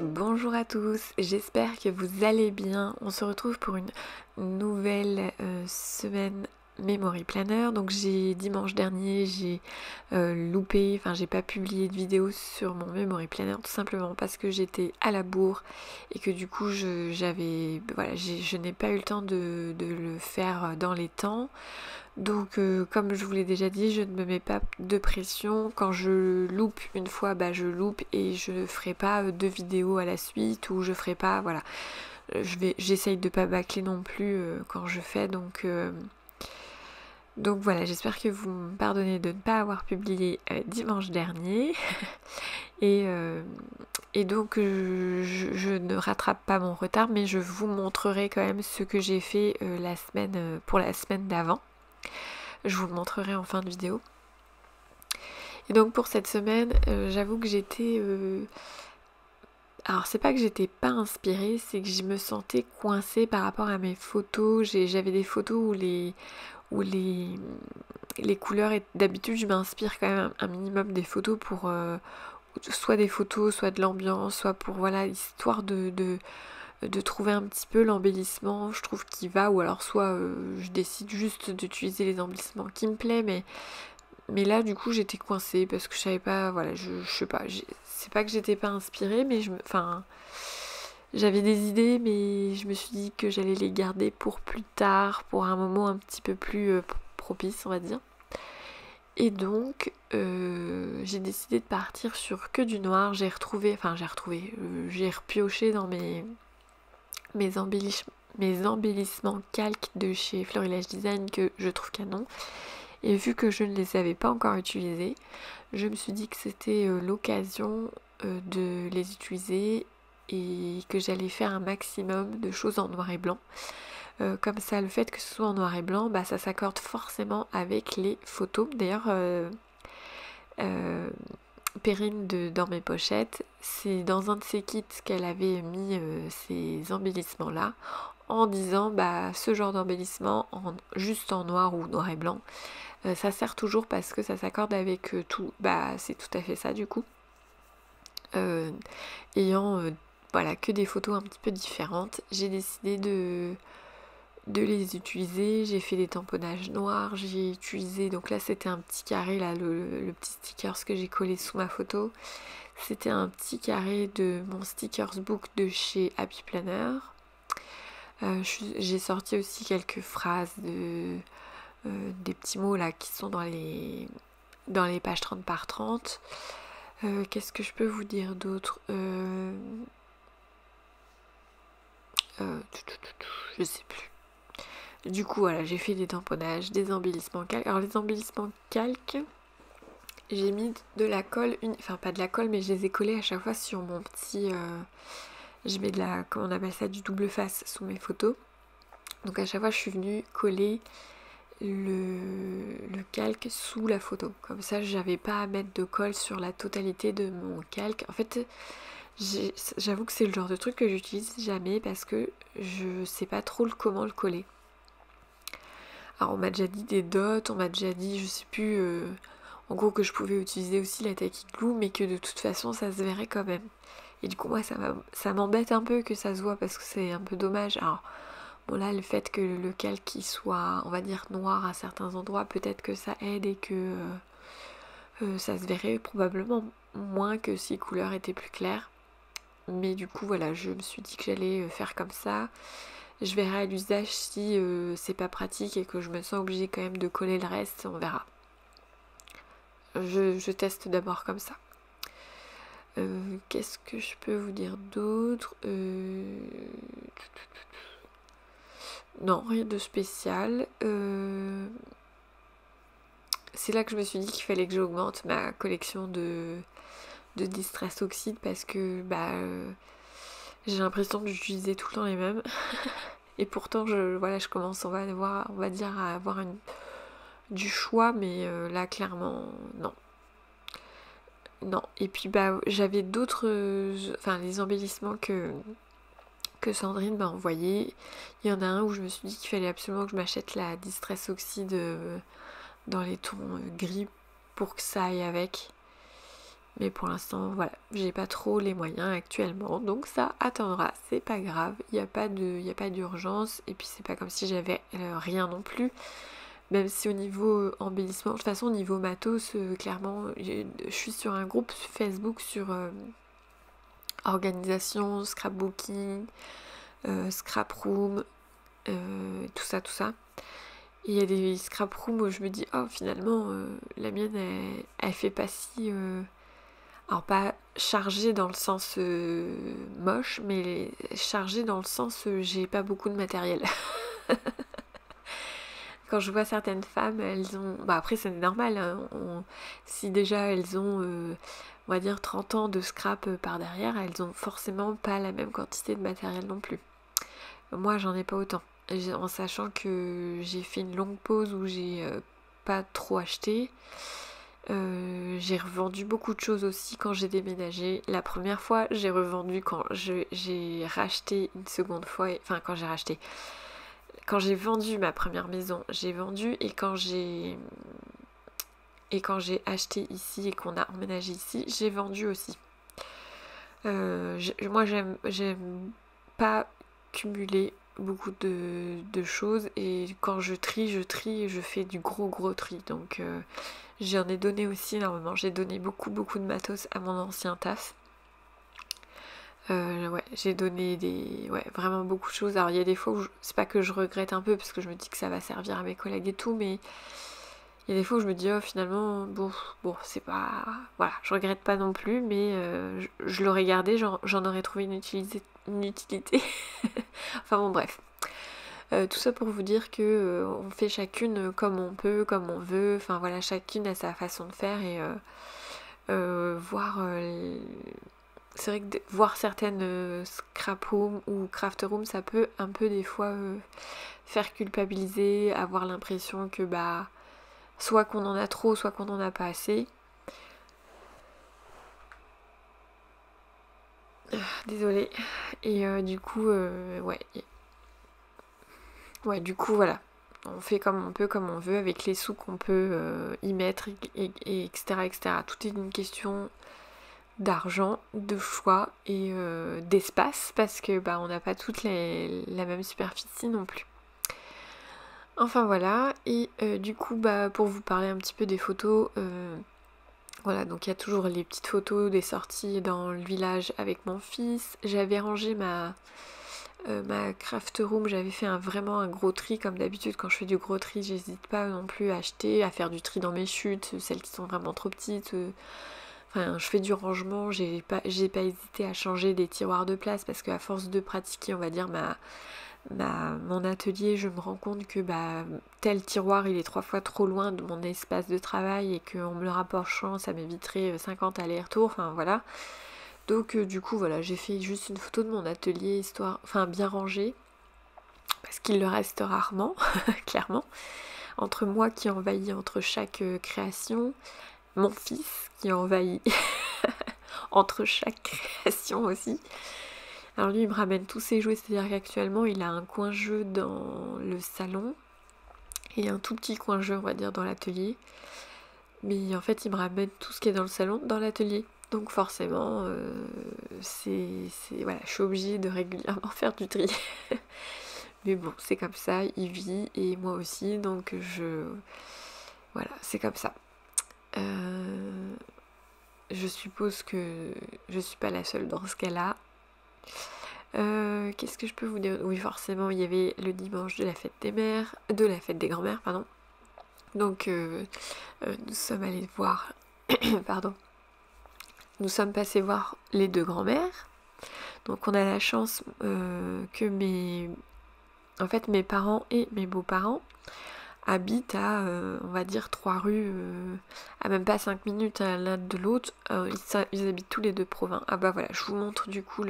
Bonjour à tous, j'espère que vous allez bien. On se retrouve pour une nouvelle semaine Memory Planner. Donc dimanche dernier j'ai j'ai pas publié de vidéo sur mon Memory Planner tout simplement parce que j'étais à la bourre et que du coup je n'ai pas eu le temps de le faire dans les temps. Donc comme je vous l'ai déjà dit, je ne me mets pas de pression. Quand je loupe une fois, je loupe et je ne ferai pas deux vidéos à la suite ou je ferai pas, voilà. J'essaye de pas bâcler non plus quand je fais, donc voilà, j'espère que vous me pardonnez de ne pas avoir publié dimanche dernier. et, euh, et donc je ne rattrape pas mon retard, mais je vous montrerai quand même ce que j'ai fait pour la semaine d'avant. Je vous le montrerai en fin de vidéo. Et donc pour cette semaine, j'avoue que alors c'est pas que j'étais pas inspirée, c'est que je me sentais coincée par rapport à mes photos. J'avais des photos où les couleurs, et d'habitude je m'inspire quand même un minimum des photos pour soit des photos, soit de l'ambiance, soit pour voilà, histoire de trouver un petit peu l'embellissement, je trouve qui va, ou alors soit je décide juste d'utiliser les embellissements qui me plaisent, mais là du coup j'étais coincée parce que je savais pas, voilà, je sais pas, c'est pas que j'étais pas inspirée, mais j'avais des idées, mais je me suis dit que j'allais les garder pour plus tard, pour un moment un petit peu plus propice, on va dire. Et donc, j'ai décidé de partir sur que du noir. J'ai repioché dans mes embellissements calques de chez Florilège Design que je trouve canon. Et vu que je ne les avais pas encore utilisés, je me suis dit que c'était l'occasion de les utiliser et que j'allais faire un maximum de choses en noir et blanc. Comme ça, le fait que ce soit en noir et blanc, ça s'accorde forcément avec les photos. D'ailleurs, Perrine dans mes pochettes, c'est dans un de ses kits qu'elle avait mis ces embellissements-là, en disant ce genre d'embellissement juste en noir ou noir et blanc, ça sert toujours parce que ça s'accorde avec tout. C'est tout à fait ça du coup. Ayant voilà, que des photos un petit peu différentes, j'ai décidé de les utiliser. J'ai fait des tamponnages noirs, j'ai utilisé, donc là c'était un petit carré, là le petit sticker que j'ai collé sous ma photo, c'était un petit carré de mon stickers book de chez Happy Planner. J'ai sorti aussi quelques phrases des petits mots là qui sont dans les pages 30 par 30. Qu'est-ce que je peux vous dire d'autre? Je sais plus. Du coup, voilà, j'ai fait des tamponnages, des embellissements calques. Alors, les embellissements calques, j'ai mis de la colle, enfin pas de la colle, mais je les ai collés à chaque fois sur mon petit. Je mets comment on appelle ça, du double face sous mes photos. Donc, à chaque fois, je suis venue coller le calque sous la photo. Comme ça, j'avais pas à mettre de colle sur la totalité de mon calque. En fait, j'avoue que c'est le genre de truc que j'utilise jamais parce que je sais pas trop comment le coller. Alors on m'a déjà dit des dots, on m'a déjà dit, je sais plus, en gros que je pouvais utiliser aussi la tacky glue, mais que de toute façon ça se verrait quand même. Et du coup moi ça m'embête un peu que ça se voit parce que c'est un peu dommage. Alors bon là le fait que le calque il soit, on va dire, noir à certains endroits, peut-être que ça aide et que ça se verrait probablement moins que si les couleurs étaient plus claires. Mais du coup voilà, je me suis dit que j'allais faire comme ça. Je verrai à l'usage si c'est pas pratique et que je me sens obligée quand même de coller le reste, on verra. Je teste d'abord comme ça. Qu'est-ce que je peux vous dire d'autre? Non, rien de spécial. C'est là que je me suis dit qu'il fallait que j'augmente ma collection de Distress Oxide parce que j'ai l'impression d'utiliser tout le temps les mêmes. Et pourtant, je commence, on va dire, à avoir du choix, mais là, clairement, non. Non. Et puis, j'avais d'autres... les embellissements que Sandrine m'a envoyé. Il y en a un où je me suis dit qu'il fallait absolument que je m'achète la Distress Oxide dans les tons gris pour que ça aille avec. Mais pour l'instant, voilà, j'ai pas trop les moyens actuellement, donc ça attendra, c'est pas grave, il n'y a pas d'urgence, et puis c'est pas comme si j'avais rien non plus, même si au niveau embellissement, de toute façon au niveau matos, clairement, je suis sur un groupe Facebook sur organisation, scrapbooking, scrap room, tout ça, tout ça. Et il y a des scrap rooms où je me dis, oh finalement, la mienne, elle fait pas si... alors pas chargée dans le sens moche, mais chargée dans le sens j'ai pas beaucoup de matériel. Quand je vois certaines femmes, elles ont... Bah après c'est normal, hein, si déjà elles ont, on va dire 30 ans de scrap par derrière, elles ont forcément pas la même quantité de matériel non plus. Moi j'en ai pas autant. En sachant que j'ai fait une longue pause où j'ai pas trop acheté. J'ai revendu beaucoup de choses aussi quand j'ai déménagé. La première fois, j'ai revendu quand j'ai racheté une seconde fois. Enfin, quand j'ai racheté. Quand j'ai vendu ma première maison, j'ai vendu. Et quand j'ai acheté ici et qu'on a emménagé ici, j'ai vendu aussi. Moi, j'aime pas cumuler beaucoup de choses. Et quand je trie, et je fais du gros tri. Donc... j'en ai donné aussi énormément. J'ai donné beaucoup de matos à mon ancien taf. Ouais, j'ai donné vraiment beaucoup de choses. Alors il y a des fois où c'est pas que je regrette un peu parce que je me dis que ça va servir à mes collègues et tout, mais il y a des fois où je me dis oh finalement bon c'est pas... Voilà, je regrette pas non plus, mais je l'aurais gardé, j'en aurais trouvé une utilité. Enfin bon bref. Tout ça pour vous dire que on fait chacune comme on peut, comme on veut, enfin voilà, chacune a sa façon de faire et c'est vrai que voir certaines scrap room ou craft room, ça peut un peu des fois faire culpabiliser, avoir l'impression que bah soit qu'on en a trop, soit qu'on en a pas assez. Désolée. Et du coup, ouais, du coup, voilà. On fait comme on peut, comme on veut, avec les sous qu'on peut y mettre, et etc., etc. Tout est une question d'argent, de choix et d'espace, parce que bah on n'a pas toutes la même superficie non plus. Enfin voilà, et du coup bah pour vous parler un petit peu des photos, voilà, donc il y a toujours les petites photos des sorties dans le village avec mon fils. J'avais rangé ma craft room, j'avais fait vraiment un gros tri comme d'habitude. Quand je fais du gros tri, j'hésite pas non plus à acheter, à faire du tri dans mes chutes, celles qui sont vraiment trop petites. Enfin, je fais du rangement, j'ai pas hésité à changer des tiroirs de place parce qu'à force de pratiquer, on va dire, mon atelier, je me rends compte que bah, tel tiroir il est 3 fois trop loin de mon espace de travail et qu'en me le rapprochant, ça m'éviterait 50 allers-retours, enfin voilà. Donc du coup voilà, j'ai fait juste une photo de mon atelier, histoire, enfin bien rangé, parce qu'il le reste rarement, clairement. Entre moi qui envahis entre chaque création, mon fils qui envahit entre chaque création aussi. Alors lui il me ramène tous ses jouets, c'est-à-dire qu'actuellement il a un coin jeu dans le salon et un tout petit coin jeu on va dire dans l'atelier. Mais en fait il me ramène tout ce qui est dans le salon dans l'atelier. Donc forcément, voilà, je suis obligée de régulièrement faire du tri. Mais bon, c'est comme ça, il vit et moi aussi, donc voilà, c'est comme ça. Je suppose que je suis pas la seule dans ce cas-là. Qu'est-ce que je peux vous dire? Oui, forcément, il y avait le dimanche de la fête des grands-mères, pardon. Donc, nous sommes allés voir, pardon. Nous sommes passés voir les deux grands-mères. Donc on a la chance que mes parents et mes beaux-parents habitent à, on va dire, 3 rues, à même pas 5 minutes l'un de l'autre. Ils habitent tous les deux provinces. Ah bah voilà, je vous montre du coup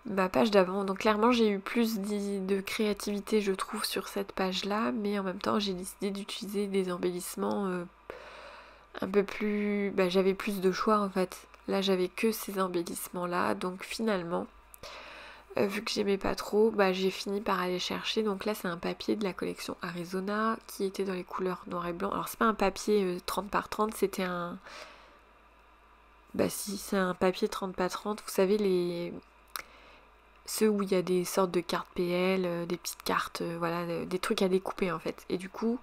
ma page d'avant. Donc clairement j'ai eu plus de créativité je trouve sur cette page-là, mais en même temps j'ai décidé d'utiliser des embellissements un peu plus... Bah, j'avais plus de choix en fait. Là j'avais que ces embellissements là, donc finalement vu que j'aimais pas trop, bah, j'ai fini par aller chercher. Donc là c'est un papier de la collection Arizona qui était dans les couleurs noir et blanc. Alors c'est pas un papier 30 par 30, c'était un... bah si c'est un papier 30 x 30, vous savez ceux où il y a des sortes de cartes PL, des petites cartes, voilà, des trucs à découper en fait. Et du coup,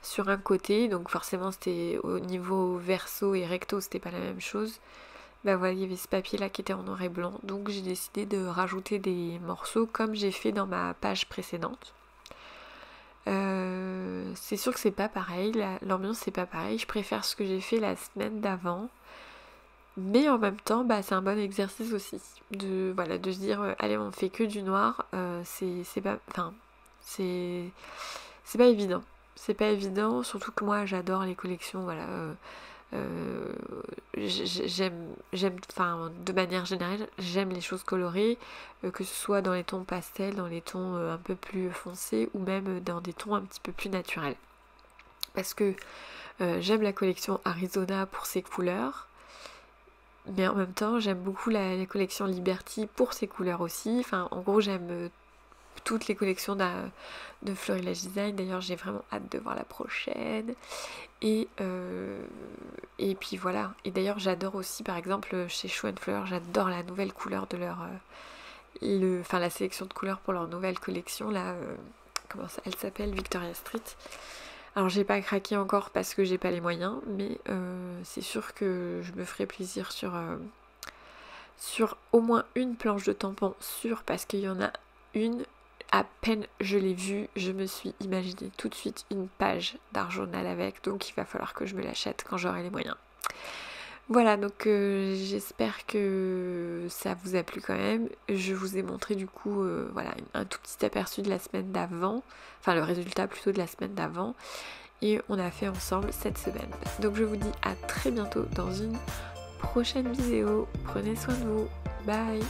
sur un côté, donc forcément c'était au niveau verso et recto, c'était pas la même chose. Bah voilà, il y avait ce papier là qui était en noir et blanc, donc j'ai décidé de rajouter des morceaux comme j'ai fait dans ma page précédente. C'est sûr que c'est pas pareil, l'ambiance c'est pas pareil, je préfère ce que j'ai fait la semaine d'avant, mais en même temps bah, c'est un bon exercice aussi de se dire allez on fait que du noir, c'est pas enfin c'est pas évident, surtout que moi j'adore les collections, voilà. Enfin, de manière générale, j'aime les choses colorées, que ce soit dans les tons pastels, dans les tons un peu plus foncés, ou même dans des tons un petit peu plus naturels. Parce que j'aime la collection Arizona pour ses couleurs, mais en même temps, j'aime beaucoup la collection Liberty pour ses couleurs aussi. Enfin, en gros, j'aime toutes les collections de Florilège Design. D'ailleurs, j'ai vraiment hâte de voir la prochaine. Et puis voilà. Et d'ailleurs, j'adore aussi, par exemple, chez Show & Fleur, j'adore la nouvelle couleur de leur... la sélection de couleurs pour leur nouvelle collection, là, comment ça, elle s'appelle Victoria Street. Alors, j'ai pas craqué encore parce que j'ai pas les moyens, mais c'est sûr que je me ferai plaisir sur au moins une planche de tampons sûre, parce qu'il y en a une. À peine je l'ai vue, je me suis imaginé tout de suite une page d'art journal avec, donc il va falloir que je me l'achète quand j'aurai les moyens. Voilà, donc j'espère que ça vous a plu quand même. Je vous ai montré du coup voilà, un tout petit aperçu de la semaine d'avant, enfin le résultat plutôt de la semaine d'avant, et on a fait ensemble cette semaine. Donc je vous dis à très bientôt dans une prochaine vidéo. Prenez soin de vous. Bye.